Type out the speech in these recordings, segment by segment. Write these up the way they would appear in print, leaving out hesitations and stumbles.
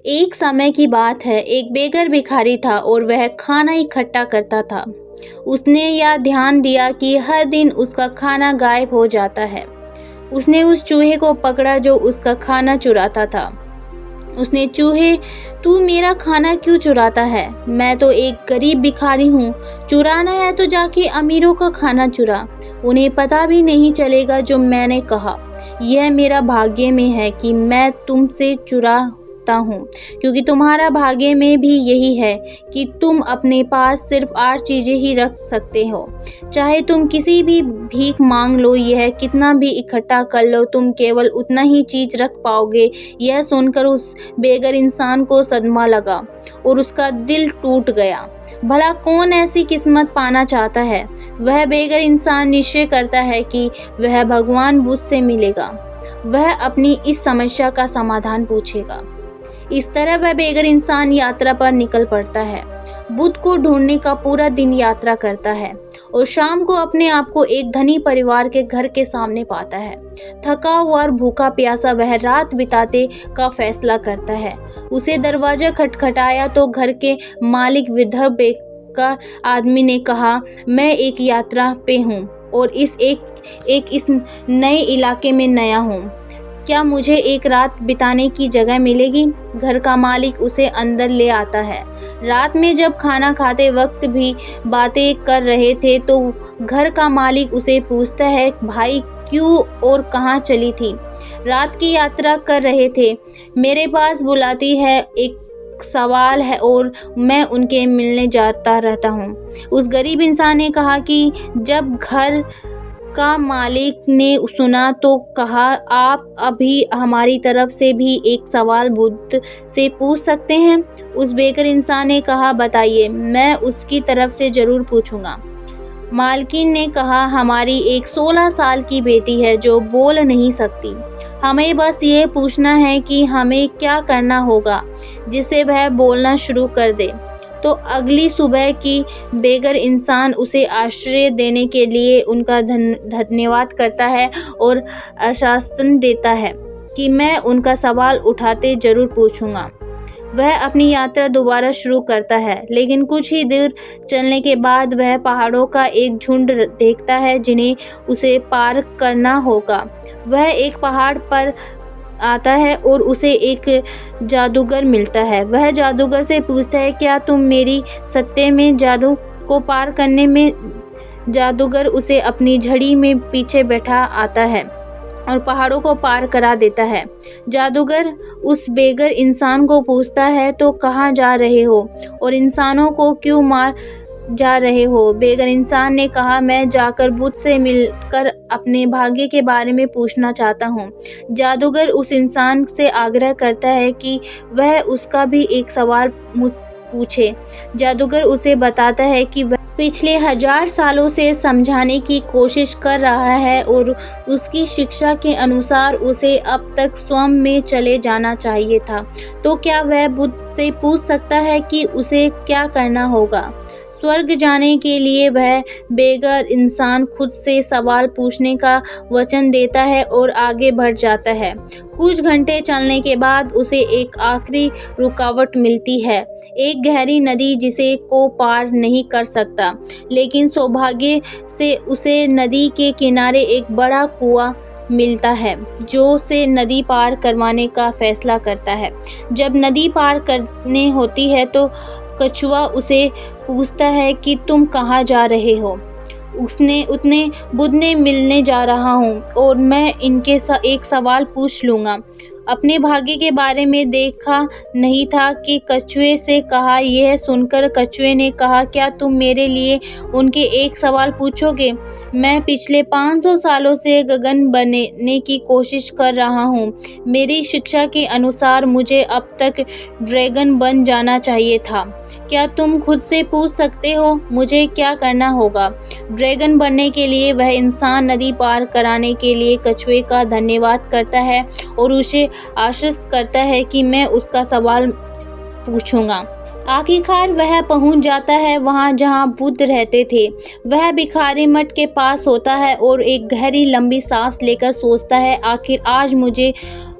एक समय की बात है, एक बेघर भिखारी था और वह खाना इकट्ठा करता था। उसने यह ध्यान दिया कि हर दिन उसका खाना गायब हो जाता है। उसने उस चूहे को पकड़ा जो उसका खाना चुराता था। उसने चूहे, तू मेरा खाना क्यों चुराता है? मैं तो एक गरीब भिखारी हूँ। चुराना है तो जाके अमीरों का खाना चुरा। उन्हें पता भी नहीं चलेगा जो मैंने कहा। यह मेरा भाग्य में है कि मैं तुमसे चुराता हूँ, क्योंकि तुम्हारा भाग्य में भी यही है कि तुम अपने पास सिर्फ 8 चीजें ही रख सकते हो। चाहे तुम किसी भी भीख मांग लो, यह कितना भी इकट्ठा कर लो, तुम केवल उतना ही चीज रख पाओगे। यह सुनकर उस बेघर इंसान को सदमा लगा और उसका दिल टूट गया। भला कौन ऐसी किस्मत पाना चाहता है? वह बेघर इंसान निश्चय करता है कि वह भगवान बुद्ध से मिलेगा। वह अपनी इस समस्या का समाधान पूछेगा। इस तरह वह बेघर इंसान यात्रा पर निकल पड़ता है। बुद्ध को ढूंढने का पूरा दिन यात्रा करता है और शाम को अपने आप को एक धनी परिवार के घर के सामने पाता है। थका हुआ और भूखा प्यासा वह रात बिताते का फैसला करता है। उसे दरवाजा खटखटाया तो घर के मालिक वृद्ध बेकार आदमी ने कहा, मैं एक यात्रा पे हूँ और इस नए इलाके में नया हूँ। क्या मुझे एक रात बिताने की जगह मिलेगी? घर का मालिक उसे अंदर ले आता है। रात में जब खाना खाते वक्त भी बातें कर रहे थे तो घर का मालिक उसे पूछता है, भाई क्यों और कहाँ चली थी? रात की यात्रा कर रहे थे। मेरे पास बुलाती है, एक सवाल है और मैं उनके मिलने जाता रहता हूँ। उस गरीब इंसान ने कहा कि जब घर का मालिक ने सुना तो कहा, आप अभी हमारी तरफ से भी एक सवाल बुद्ध से पूछ सकते हैं? उस बेघर इंसान ने कहा, बताइए, मैं उसकी तरफ से जरूर पूछूंगा। मालकिन ने कहा, हमारी एक 16 साल की बेटी है जो बोल नहीं सकती। हमें बस ये पूछना है कि हमें क्या करना होगा जिससे वह बोलना शुरू कर दे। तो अगली सुबह की बेघर इंसान उसे आश्रय देने के लिए उनका धन्यवाद करता है और आश्वासन देता है कि मैं उनका सवाल उठाते जरूर पूछूंगा। वह अपनी यात्रा दोबारा शुरू करता है, लेकिन कुछ ही दूर चलने के बाद वह पहाड़ों का एक झुंड देखता है जिन्हें उसे पार करना होगा। वह एक पहाड़ पर आता है और उसे एक जादूगर मिलता है। वह जादूगर से पूछता है, क्या तुम मेरी सत्ते में जादू को पार करने में? जादूगर उसे अपनी झड़ी में पीछे बैठा आता है और पहाड़ों को पार करा देता है। जादूगर उस बेघर इंसान को पूछता है, तो कहाँ जा रहे हो और इंसानों को क्यों मार जा रहे हो? बेघर इंसान ने कहा, मैं जाकर बुद्ध से मिलकर अपने भाग्य के बारे में पूछना चाहता हूँ। जादूगर उस इंसान से आग्रह करता है कि वह उसका भी एक सवाल मुझसे पूछे। जादूगर उसे बताता है कि वह पिछले 1000 सालों से समझाने की कोशिश कर रहा है और उसकी शिक्षा के अनुसार उसे अब तक स्वयं में चले जाना चाहिए था। तो क्या वह बुद्ध से पूछ सकता है कि उसे क्या करना होगा? स्वर्ग जाने के लिए वह बेघर इंसान खुद से सवाल पूछने का वचन देता है और आगे बढ़ जाता है। कुछ घंटे चलने के बाद उसे एक आखिरी रुकावट मिलती है, एक गहरी नदी जिसे को पार नहीं कर सकता, लेकिन सौभाग्य से उसे नदी के किनारे एक बड़ा कुआं मिलता है जो उसे नदी पार करवाने का फैसला करता है। जब नदी पार करने होती है तो कछुआ उसे पूछता है कि तुम कहाँ जा रहे हो? उतने बुद्ध ने मिलने जा रहा हूँ और मैं इनके एक सवाल पूछ लूँगा। अपने भाग्य के बारे में देखा नहीं था कि कछुए से कहा। यह सुनकर कछुए ने कहा, क्या तुम मेरे लिए उनके एक सवाल पूछोगे? मैं पिछले 500 सालों से गगन बनने की कोशिश कर रहा हूँ। मेरी शिक्षा के अनुसार मुझे अब तक ड्रैगन बन जाना चाहिए था। क्या तुम खुद से पूछ सकते हो मुझे क्या करना होगा? ड्रैगन बनने के लिए वह इंसान नदी पार कराने के लिए कछुए का धन्यवाद करता है और उसे आश्वस्त करता है कि मैं उसका सवाल पूछूंगा। आखिरकार वह पहुंच जाता है वहां जहां बुद्ध रहते थे। वह भिखारी मठ के पास होता है और एक गहरी लंबी सांस लेकर सोचता है, आखिर आज मुझे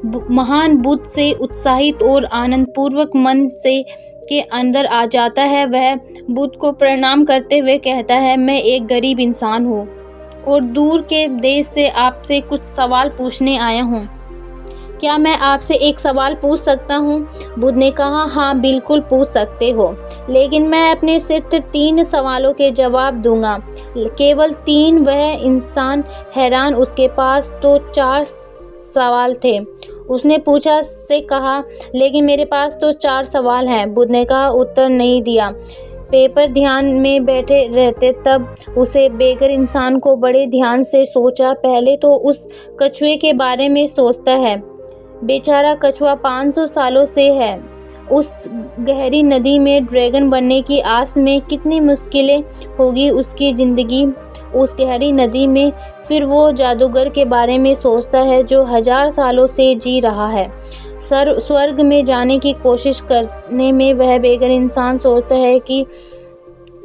महान बुद्ध से उत्साहित और आनंदपूर्वक मन से के अंदर आ जाता है। वह बुद्ध को प्रणाम करते हुए कहता है, मैं एक गरीब इंसान हूँ और दूर के देश से आपसे कुछ सवाल पूछने आया हूँ। क्या मैं आपसे एक सवाल पूछ सकता हूँ? बुद्ध ने कहा, हाँ बिल्कुल पूछ सकते हो, लेकिन मैं अपने सिर्फ 3 सवालों के जवाब दूंगा। केवल 3? वह इंसान हैरान, उसके पास तो 4 सवाल थे। उसने पूछा से कहा, लेकिन मेरे पास तो 4 सवाल हैं। बुद्ध ने कहा, उत्तर नहीं दिया। पेपर ध्यान में बैठे रहते तब उसे बेघर इंसान को बड़े ध्यान से सोचा। पहले तो उस कछुए के बारे में सोचता है। बेचारा कछुआ 500 सालों से है उस गहरी नदी में ड्रैगन बनने की आस में। कितनी मुश्किलें होगी उसकी ज़िंदगी उस गहरी नदी में। फिर वो जादूगर के बारे में सोचता है जो 1000 सालों से जी रहा है। स्वर्ग में जाने की कोशिश करने में वह बेघर इंसान सोचता है कि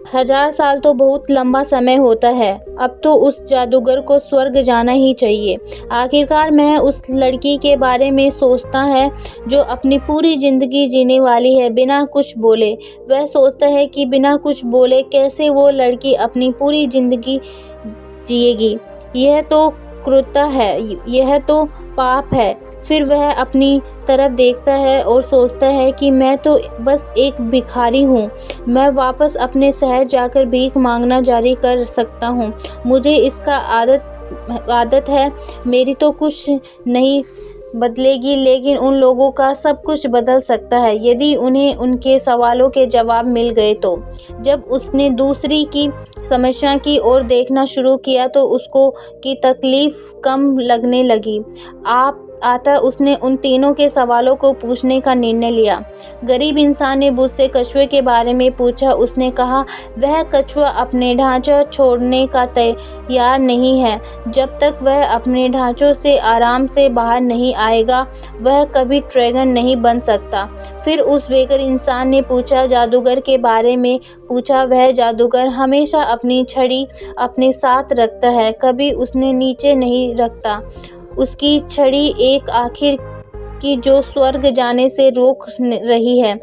1000 साल तो बहुत लंबा समय होता है। अब तो उस जादूगर को स्वर्ग जाना ही चाहिए। आखिरकार मैं उस लड़की के बारे में सोचता है जो अपनी पूरी ज़िंदगी जीने वाली है बिना कुछ बोले। वह सोचता है कि बिना कुछ बोले कैसे वो लड़की अपनी पूरी ज़िंदगी जिएगी। यह तो क्रूरता है, यह तो पाप है। फिर वह अपनी तरफ देखता है और सोचता है कि मैं तो बस एक भिखारी हूँ। मैं वापस अपने शहर जाकर भीख मांगना जारी कर सकता हूँ। मुझे इसका आदत है। मेरी तो कुछ नहीं बदलेगी, लेकिन उन लोगों का सब कुछ बदल सकता है यदि उन्हें उनके सवालों के जवाब मिल गए तो। जब उसने दूसरी की समस्या की ओर देखना शुरू किया तो उसको की तकलीफ कम लगने लगी। उसने उन तीनों के सवालों को पूछने का निर्णय लिया। गरीब इंसान ने बुद्ध से कछुए के बारे में पूछा। उसने कहा, वह कछुआ अपने ढांचा छोड़ने का तैयार नहीं है। जब तक वह अपने ढांचों से आराम से बाहर नहीं आएगा, वह कभी ड्रैगन नहीं बन सकता। फिर उस बेघर इंसान ने पूछा, जादूगर के बारे में पूछा। वह जादूगर हमेशा अपनी छड़ी अपने साथ रखता है, कभी उसने नीचे नहीं रखता। उसकी छड़ी एक आखिर की जो स्वर्ग जाने से रोक रही है।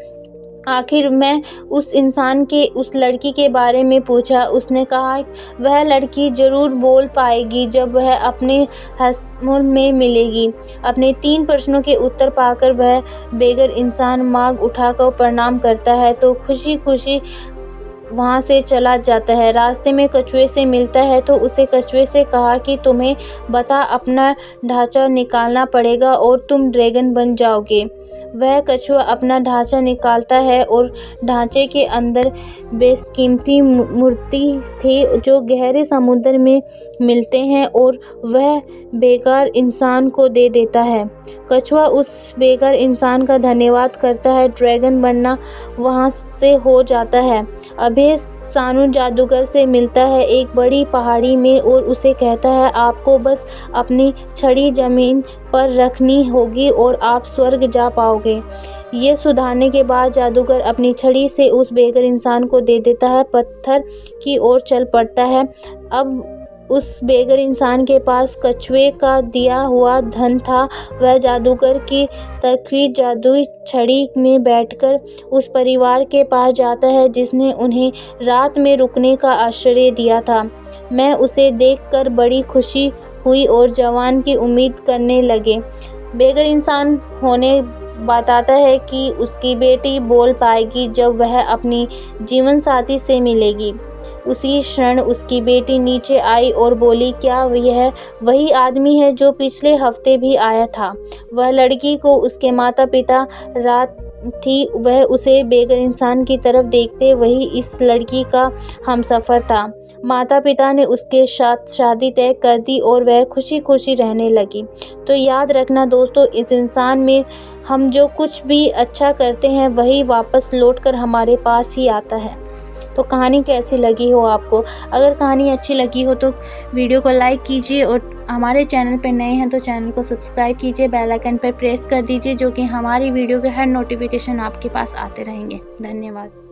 आखिर मैं उस लड़की के बारे में पूछा। उसने कहा, वह लड़की जरूर बोल पाएगी जब वह अपने हस्बैंड में मिलेगी। अपने 3 प्रश्नों के उत्तर पाकर वह बेघर इंसान मांग उठाकर प्रणाम करता है तो खुशी खुशी वहाँ से चला जाता है। रास्ते में कछुए से मिलता है तो उसे कछुए से कहा कि तुम्हें अपना ढांचा निकालना पड़ेगा और तुम ड्रैगन बन जाओगे। वह कछुआ अपना ढांचा निकालता है और ढांचे के अंदर बेशकीमती मूर्ति थी जो गहरे समुद्र में मिलते हैं और वह बेकार इंसान को दे देता है। कछुआ उस बेकार इंसान का धन्यवाद करता है। ड्रैगन बनना वहाँ से हो जाता है। अभय सानू जादूगर से मिलता है एक बड़ी पहाड़ी में और उसे कहता है, आपको बस अपनी छड़ी जमीन पर रखनी होगी और आप स्वर्ग जा पाओगे। ये सुधारने के बाद जादूगर अपनी छड़ी से उस बेघर इंसान को दे देता है। पत्थर की ओर चल पड़ता है। अब उस बेघर इंसान के पास कछुए का दिया हुआ धन था। वह जादूगर की तरकीब जादुई छड़ी में बैठकर उस परिवार के पास जाता है जिसने उन्हें रात में रुकने का आश्रय दिया था। मैं उसे देखकर बड़ी खुशी हुई और जवान की उम्मीद करने लगे। बेघर इंसान होने बताता है कि उसकी बेटी बोल पाएगी जब वह अपनी जीवन साथी से मिलेगी। उसी क्षण उसकी बेटी नीचे आई और बोली, क्या यह वही आदमी है जो पिछले हफ्ते भी आया था? वह लड़की को उसके माता पिता रात थी। वह उसे बेघर इंसान की तरफ देखते वही इस लड़की का हमसफर था। माता पिता ने उसके साथ शादी तय कर दी और वह खुशी खुशी रहने लगी। तो याद रखना दोस्तों, इस इंसान में हम जो कुछ भी अच्छा करते हैं वही वापस लौटकर हमारे पास ही आता है। तो कहानी कैसी लगी हो आपको? अगर कहानी अच्छी लगी हो तो वीडियो को लाइक कीजिए और हमारे चैनल पर नए हैं तो चैनल को सब्सक्राइब कीजिए, बेल आइकन पर प्रेस कर दीजिए जो कि हमारी वीडियो के हर नोटिफिकेशन आपके पास आते रहेंगे। धन्यवाद।